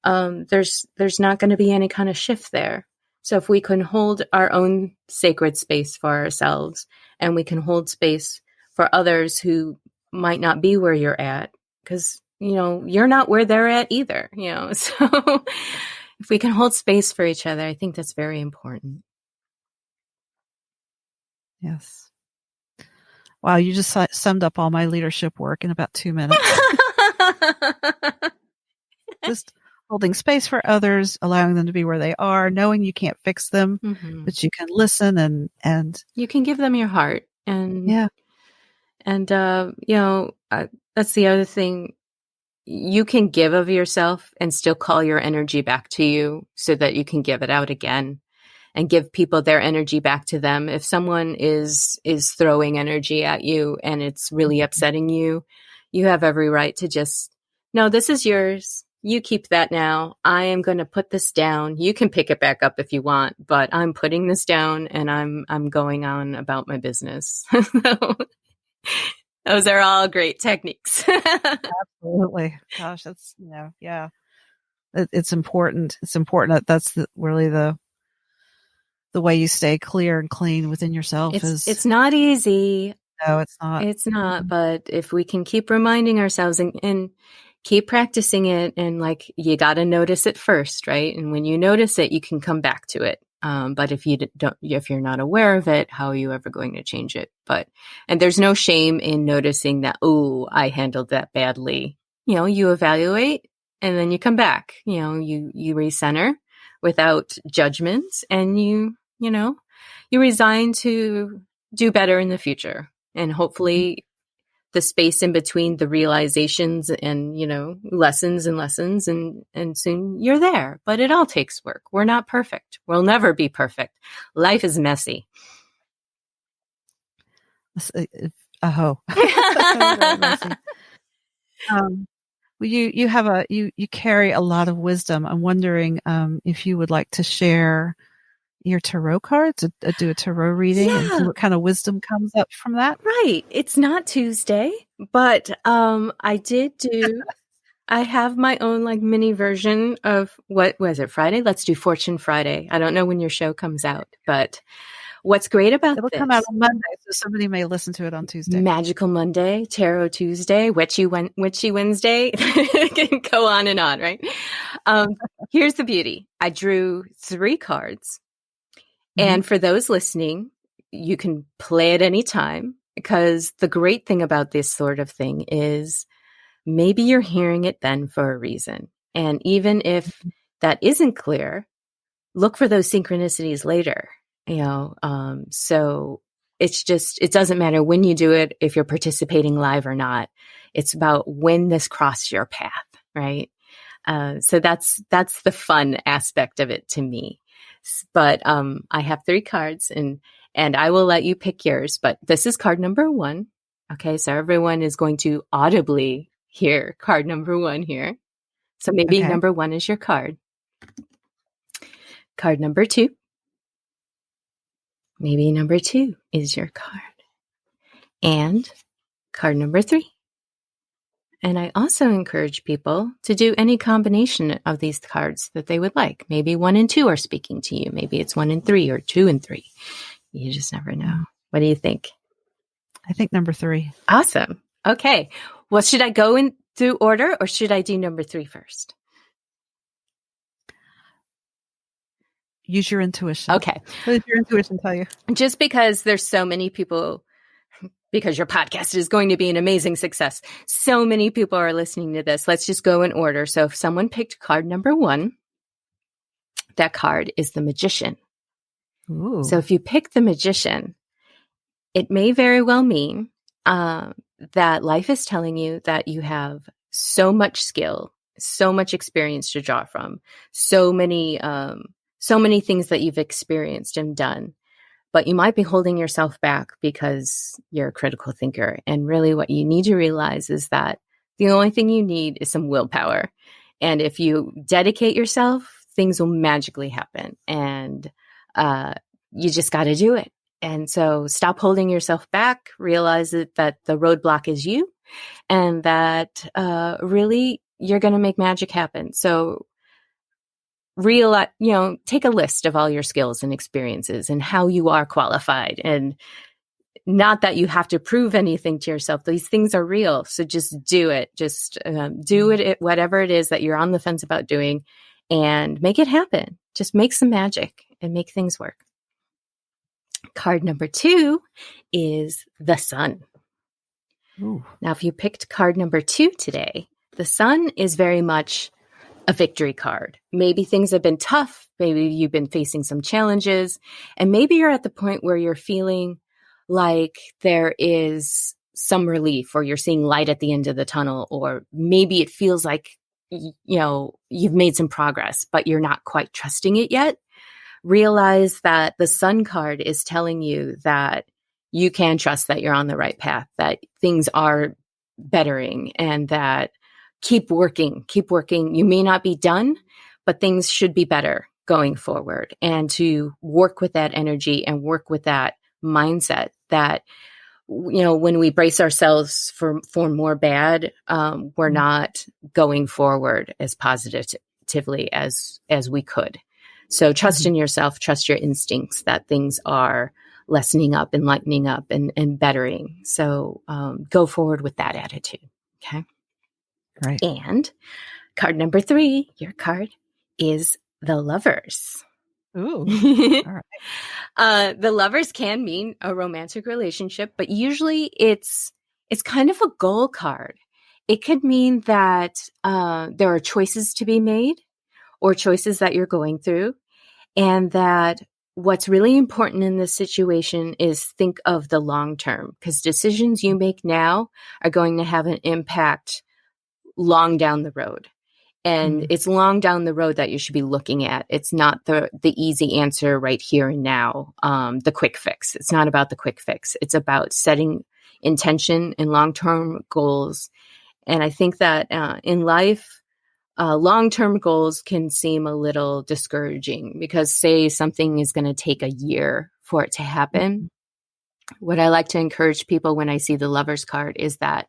B: there's not going to be any kind of shift there. So if we can hold our own sacred space for ourselves, and we can hold space for others who might not be where you're at, because, you're not where they're at either, so if we can hold space for each other, I think that's very important.
A: Yes. Wow, you just summed up all my leadership work in about 2 minutes. Just holding space for others, allowing them to be where they are, knowing you can't fix them, but you can listen and
B: you can give them your heart. And that's the other thing. You can give of yourself and still call your energy back to you so that you can give it out again. and give people their energy back to them. If someone is throwing energy at you and it's really upsetting you, you have every right to just, no, this is yours. You keep that now. I am going to put this down. You can pick it back up if you want, but I'm putting this down and I'm going on about my business. Those are all great techniques.
A: Absolutely. Gosh, that's, yeah. It's important. It's important. That's really the way you stay clear and clean within yourself.
B: It's not easy.
A: No, it's not.
B: It's not. But if we can keep reminding ourselves and keep practicing it, and like, you got to notice it first, right? And when you notice it, you can come back to it. But if you're not aware of it, how are you ever going to change it? And there's no shame in noticing that, oh, I handled that badly. You evaluate and then you come back, you recenter without judgments, and you resign to do better in the future. And hopefully the space in between the realizations and, lessons and soon you're there. But it all takes work. We're not perfect. We'll never be perfect. Life is messy.
A: Very messy. You carry a lot of wisdom. I'm wondering if you would like to share your tarot cards, do a tarot reading, and see what kind of wisdom comes up from that.
B: Right. It's not Tuesday, but I have my own like mini version of, what was it, Friday? Let's do Fortune Friday. I don't know when your show comes out, but what's great about
A: It'll come out on Monday, so somebody may listen to it on Tuesday.
B: Magical Monday, Tarot Tuesday, Witchy Wednesday. Can go on and on, right? Here's the beauty. I drew 3 cards. And for those listening, you can play at any time, because the great thing about this sort of thing is maybe you're hearing it then for a reason. And even if that isn't clear, look for those synchronicities later, so it doesn't matter when you do it, if you're participating live or not. It's about when this crossed your path, right? So that's the fun aspect of it to me. But I have 3 cards, and I will let you pick yours. But this is card number 1. Okay, so everyone is going to audibly hear card number 1 here. So maybe number 1 is your card. Card number 2. Maybe number 2 is your card. And card number 3. And I also encourage people to do any combination of these cards that they would like. Maybe 1 and 2 are speaking to you. Maybe it's 1 and 3 or 2 and 3. You just never know. What do you think?
A: I think number 3.
B: Awesome. Okay. Well, should I go in through order, or should I do number 3 first?
A: Use your intuition.
B: Okay.
A: What does your intuition tell you?
B: Just because there's so many people, because your podcast is going to be an amazing success, so many people are listening to this. Let's just go in order. So if someone picked card number 1, that card is the Magician.
A: Ooh.
B: So if you pick the Magician, it may very well mean that life is telling you that you have so much skill, so much experience to draw from, so many things that you've experienced and done. But you might be holding yourself back because you're a critical thinker. And really what you need to realize is that the only thing you need is some willpower. And if you dedicate yourself, things will magically happen. And you just got to do it. And so stop holding yourself back, realize that the roadblock is you, and that really you're going to make magic happen. So take a list of all your skills and experiences and how you are qualified, and not that you have to prove anything to yourself. These things are real. So just do it. Just do it, whatever it is that you're on the fence about doing, and make it happen. Just make some magic and make things work. Card number 2 is the Sun.
A: Ooh.
B: Now, if you picked card number 2 today, the Sun is very much a victory card. Maybe things have been tough. Maybe you've been facing some challenges, and maybe you're at the point where you're feeling like there is some relief, or you're seeing light at the end of the tunnel, or maybe it feels like, you've made some progress, but you're not quite trusting it yet. realize that the Sun card is telling you that you can trust that you're on the right path, that things are bettering, and that keep working. You may not be done, but things should be better going forward. And to work with that energy and work with that mindset that, when we brace ourselves for more bad, we're not going forward as positively as we could. So trust in yourself, trust your instincts that things are lessening up and lightening up and bettering. So go forward with that attitude. Okay.
A: Right.
B: And card number 3, your card is the Lovers.
A: Ooh. All right.
B: The Lovers can mean a romantic relationship, but usually it's kind of a goal card. It could mean that there are choices to be made or choices that you're going through, and that what's really important in this situation is think of the long term, because decisions you make now are going to have an impact long down the road. And it's long down the road that you should be looking at. It's not the easy answer right here and now, the quick fix. It's not about the quick fix. It's about setting intention and long-term goals. And I think that in life, long-term goals can seem a little discouraging, because say something is going to take a year for it to happen. What I like to encourage people when I see the Lovers card is that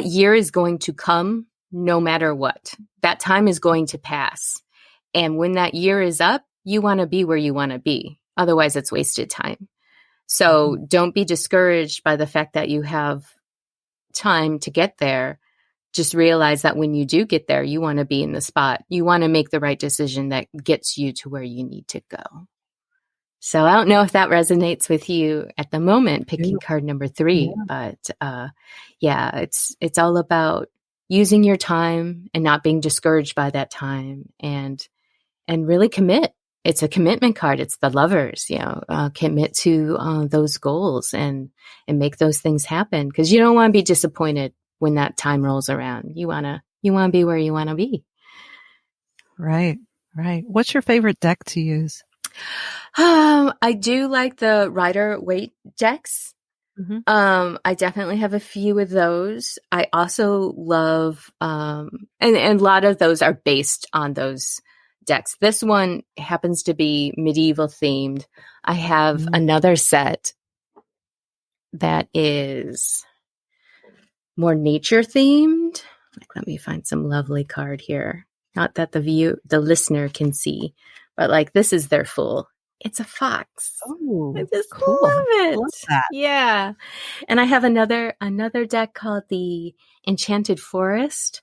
B: year is going to come no matter what. That time is going to pass. And when that year is up, you want to be where you want to be. Otherwise, it's wasted time. So don't be discouraged by the fact that you have time to get there. Just realize that when you do get there, you want to be in the spot. You want to make the right decision that gets you to where you need to go. So I don't know if that resonates with you at the moment, picking card number 3, but it's all about using your time and not being discouraged by that time, and really commit. It's a commitment card. It's the Lovers, commit to those goals and make those things happen, because you don't want to be disappointed when that time rolls around. You want to be where you want to be.
A: Right. What's your favorite deck to use?
B: I do like the Rider-Waite decks. I definitely have a few of those. I also love, and a lot of those are based on those decks. This one happens to be medieval themed. I have another set that is more nature themed. Let me find some lovely card here. Not that the listener can see, but this is their full. It's a fox.
A: Oh,
B: I just
A: cool.
B: love it.
A: Love that.
B: Yeah. And I have another deck called the Enchanted Forest,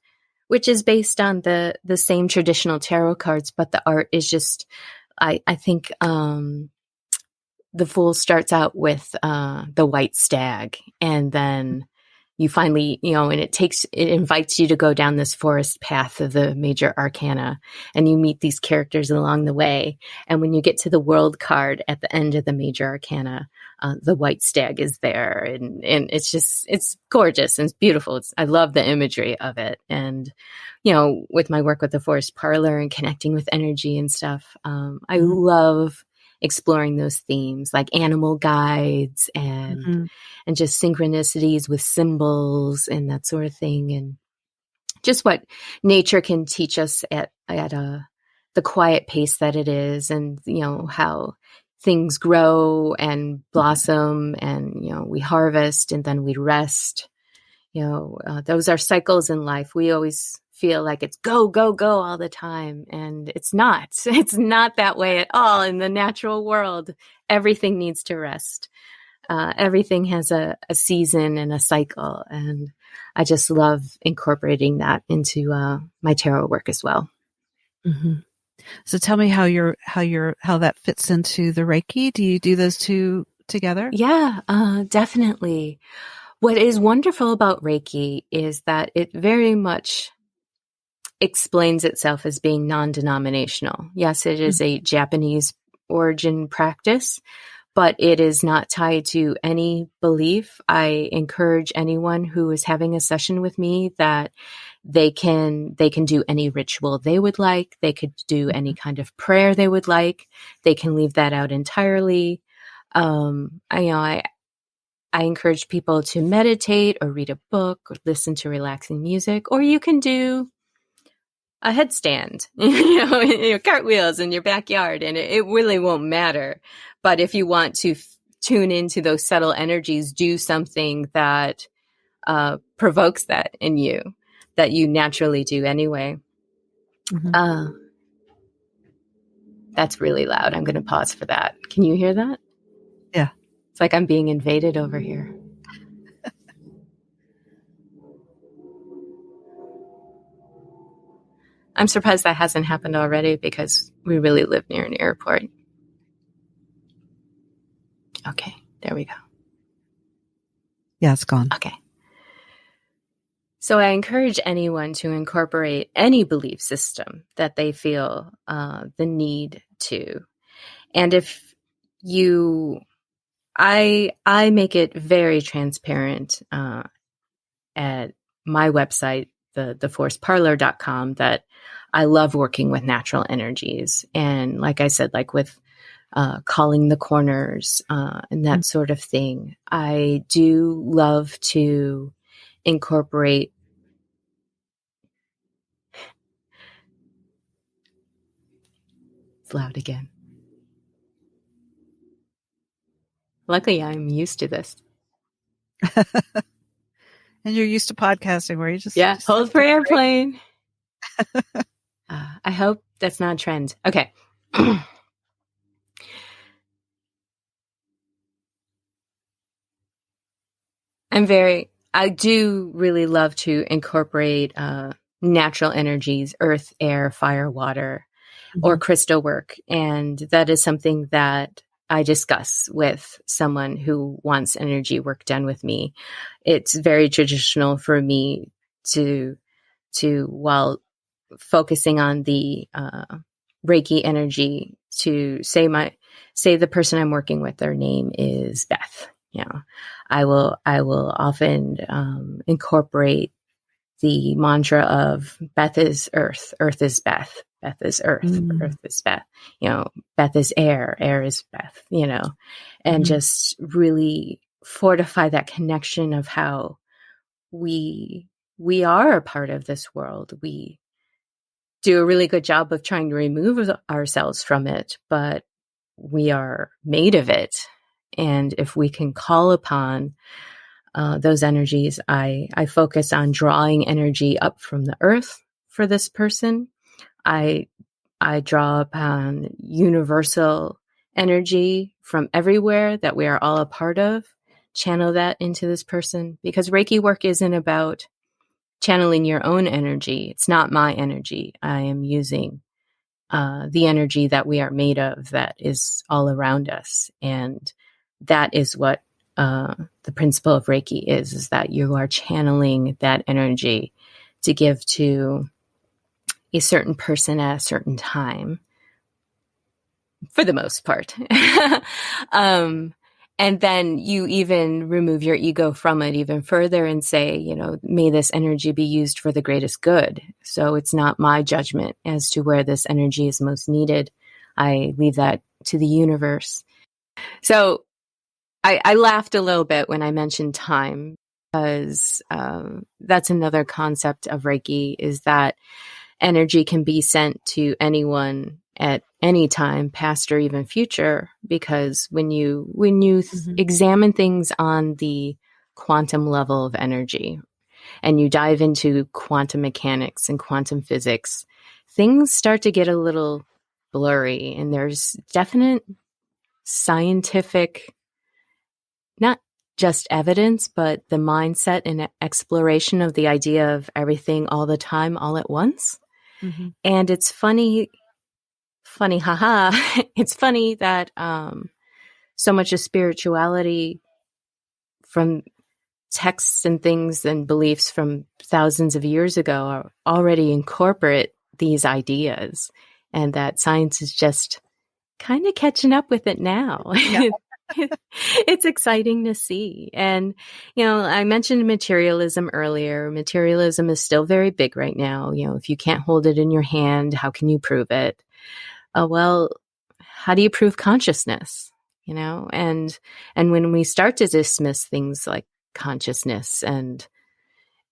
B: which is based on the same traditional tarot cards, but the art is just, I think, the Fool starts out with the white stag, and then you finally, and it invites you to go down this forest path of the major arcana, and you meet these characters along the way. And when you get to the World card at the end of the major arcana, the white stag is there, and it's gorgeous and it's beautiful. I love the imagery of it. And, with my work with the Forest Parlour and connecting with energy and stuff, I love exploring those themes, like animal guides and just synchronicities with symbols and that sort of thing, and just what nature can teach us at the quiet pace that it is, and how things grow and blossom, and we harvest and then we rest. Those are cycles in life. We always feel like it's go, go, go all the time. And it's not. It's not that way at all in the natural world. Everything needs to rest. Everything has a season and a cycle. And I just love incorporating that into my tarot work as well.
A: So tell me how that fits into the Reiki. Do you do those two together?
B: Yeah, definitely. What is wonderful about Reiki is that it very much explains itself as being non-denominational. Yes, it is a Japanese origin practice, but it is not tied to any belief. I encourage anyone who is having a session with me that They can do any ritual they would like. They could do any kind of prayer they would like. They can leave that out entirely. I encourage people to meditate or read a book or listen to relaxing music, or you can do a headstand, your cartwheels in your backyard, and it really won't matter. But if you want to tune into those subtle energies, do something that provokes that in you, that you naturally do anyway. That's really loud. I'm going to pause for that. Can you hear that?
A: Yeah.
B: It's like I'm being invaded over here. I'm surprised that hasn't happened already because we really live near an airport. Okay, there we go.
A: Yeah, it's gone.
B: Okay. So I encourage anyone to incorporate any belief system that they feel the need to. And if you, I make it very transparent at my website, the forestparlour.com, that I love working with natural energies. And like I said, like with calling the corners and that sort of thing, I do love to incorporate. It's loud again. Luckily, I'm used to this.
A: And you're used to podcasting where you just
B: hold for airplane. I hope that's not a trend. Okay. I do really love to incorporate natural energies, earth, air, fire, water, or crystal work. And that is something that I discuss with someone who wants energy work done with me. It's very traditional for me to while focusing on the Reiki energy, to say the person I'm working with, their name is Beth. I will often incorporate the mantra of Beth is earth, earth is Beth, Beth is earth, earth is Beth, Beth is air, air is Beth, and just really fortify that connection of how we are a part of this world. We do a really good job of trying to remove ourselves from it, but we are made of it. And if we can call upon those energies, I focus on drawing energy up from the earth for this person. I draw upon universal energy from everywhere that we are all a part of, channel that into this person, because Reiki work isn't about channeling your own energy. It's not my energy. I am using the energy that we are made of, that is all around us. And that is what the principle of Reiki is that you are channeling that energy to give to a certain person at a certain time, for the most part. And then you even remove your ego from it even further and say, may this energy be used for the greatest good. So it's not my judgment as to where this energy is most needed. I leave that to the universe. So I laughed a little bit when I mentioned time, because that's another concept of Reiki, is that energy can be sent to anyone at any time, past or even future, because when you examine things on the quantum level of energy and you dive into quantum mechanics and quantum physics, things start to get a little blurry, and there's definite scientific, not just evidence, but the mindset and exploration of the idea of everything all the time, all at once. And it's funny, haha. It's funny that so much of spirituality from texts and things and beliefs from thousands of years ago are already incorporate these ideas, and that science is just kind of catching up with it now.
A: Yeah.
B: It's exciting to see. And, I mentioned materialism earlier. Materialism is still very big right now. If you can't hold it in your hand, how can you prove it? Well, how do you prove consciousness? And when we start to dismiss things like consciousness and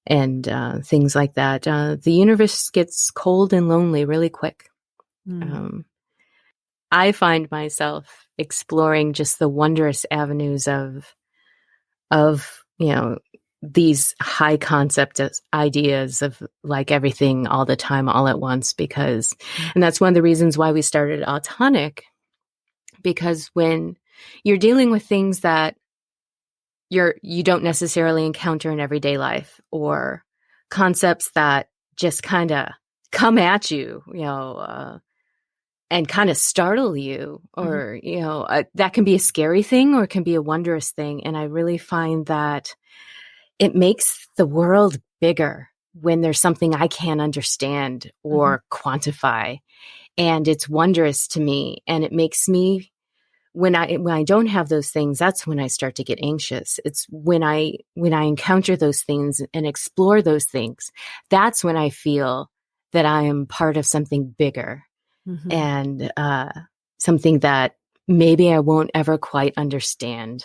B: things like that, the universe gets cold and lonely really quick. I find myself exploring just the wondrous avenues of these high concept ideas of like everything all the time, all at once, and that's one of the reasons why we started Odd Tonic, because when you're dealing with things that you don't necessarily encounter in everyday life, or concepts that just kind of come at you, and kind of startle you, or, that can be a scary thing or it can be a wondrous thing. And I really find that it makes the world bigger when there's something I can't understand or quantify. And it's wondrous to me. And it makes me, when I don't have those things, that's when I start to get anxious. It's when I encounter those things and explore those things, that's when I feel that I am part of something bigger. And something that maybe I won't ever quite understand,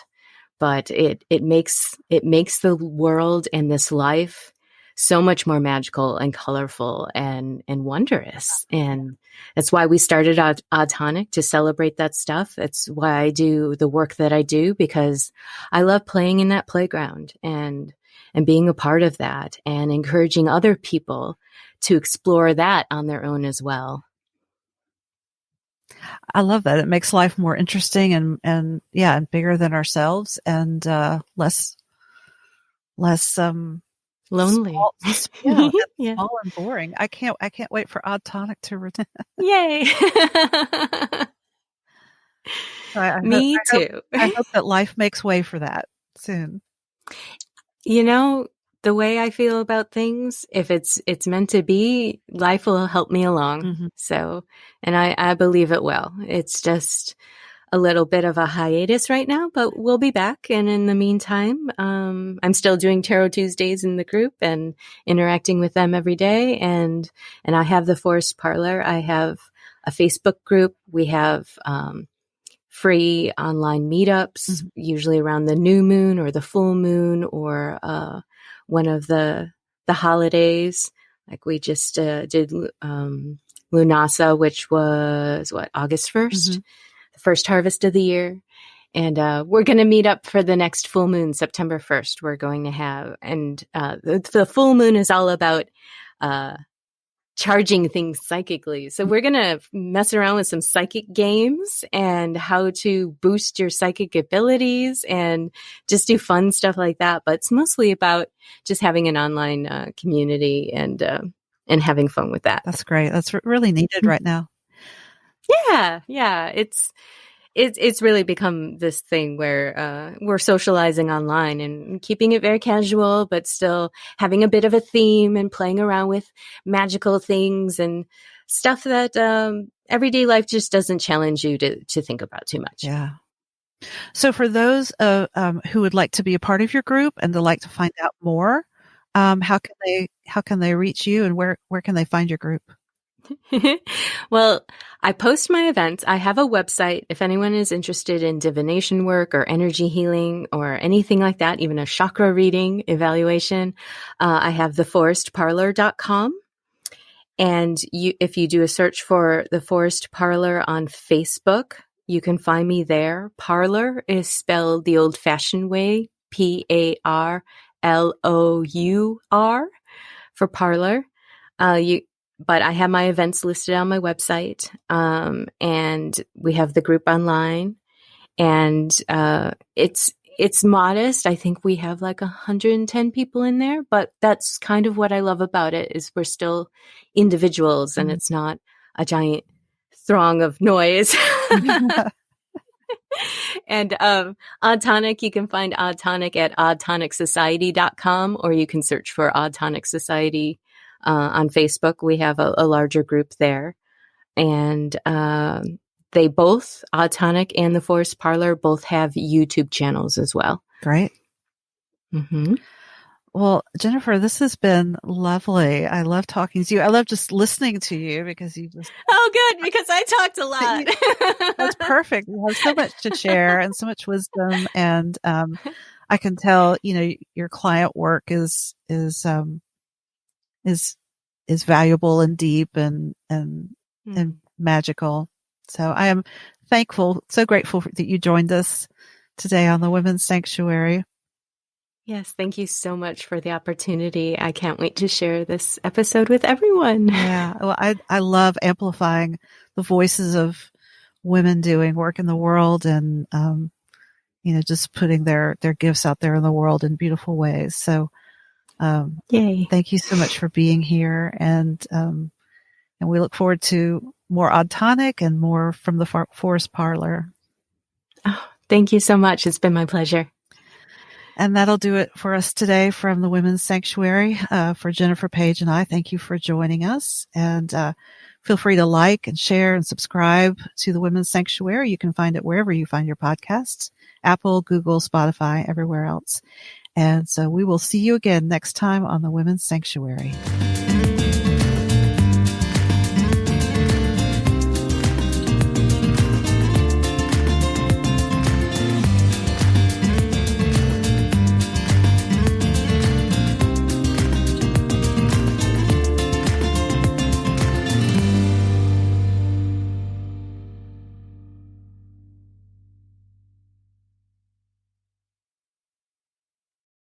B: but it makes the world and this life so much more magical and colorful and wondrous. And that's why we started Odd Tonic, to celebrate that stuff. That's why I do the work that I do, because I love playing in that playground and being a part of that and encouraging other people to explore that on their own as well.
A: I love that. It makes life more interesting and bigger than ourselves, and less
B: lonely.
A: Small and boring. I can't wait for Odd Tonic to return.
B: Yay. Me too.
A: I hope that life makes way for that soon.
B: The way I feel about things, if it's meant to be, life will help me along. So, and I believe it will. It's just a little bit of a hiatus right now, but we'll be back. And in the meantime, I'm still doing Tarot Tuesdays in the group and interacting with them every day. And I have the Forest Parlour. I have a Facebook group. We have free online meetups, usually around the new moon or the full moon, or one of the holidays. Like we just did Lunasa, which was August 1st, the first harvest of the year. And we're going to meet up for the next full moon, September 1st. We're going to have, and the full moon is all about charging things psychically. So we're going to mess around with some psychic games and how to boost your psychic abilities and just do fun stuff like that. But it's mostly about just having an online community and having fun with that.
A: That's great. That's really needed right now.
B: Yeah. It's really become this thing where we're socializing online and keeping it very casual, but still having a bit of a theme and playing around with magical things and stuff that everyday life just doesn't challenge you to think about too much.
A: Yeah. So for those who would like to be a part of your group and to like to find out more, how can they reach you, and where can they find your group?
B: Well, I post my events. I have a website. If anyone is interested in divination work or energy healing or anything like that, even a chakra reading evaluation, I have theforestparlour.com. And if you do a search for the Forest Parlour on Facebook, you can find me there. Parlour is spelled the old-fashioned way, Parlour, for parlor. But I have my events listed on my website, and we have the group online, and it's modest. I think we have like 110 people in there, but that's kind of what I love about it, is we're still individuals, and it's not a giant throng of noise. And Odd Tonic, you can find Odd Tonic at oddtonicsociety.com, or you can search for Odd Tonic Society on Facebook. We have a larger group there. And they both, Odd Tonic and the Forest Parlour, both have YouTube channels as well.
A: Great.
B: Mm-hmm.
A: Well, Jennifer, this has been lovely. I love talking to you. I love just listening to you because you just...
B: Oh, good, because I talked a lot.
A: That's perfect. You have so much to share and so much wisdom. And I can tell, your client work is valuable and deep and magical. So I am thankful, so grateful that you joined us today on the Women's Sanctuary.
B: Yes, thank you so much for the opportunity. I can't wait to share this episode with everyone.
A: Yeah, well, I love amplifying the voices of women doing work in the world and, just putting their gifts out there in the world in beautiful ways. So,
B: yay.
A: Thank you so much for being here. And we look forward to more Odd Tonic and more from the Forest Parlour.
B: Oh, thank you so much. It's been my pleasure.
A: And that'll do it for us today from the Women's Sanctuary. For Jennifer Page and I, thank you for joining us. And feel free to like and share and subscribe to the Women's Sanctuary. You can find it wherever you find your podcasts, Apple, Google, Spotify, everywhere else. And so we will see you again next time on the Women's Sanctuary.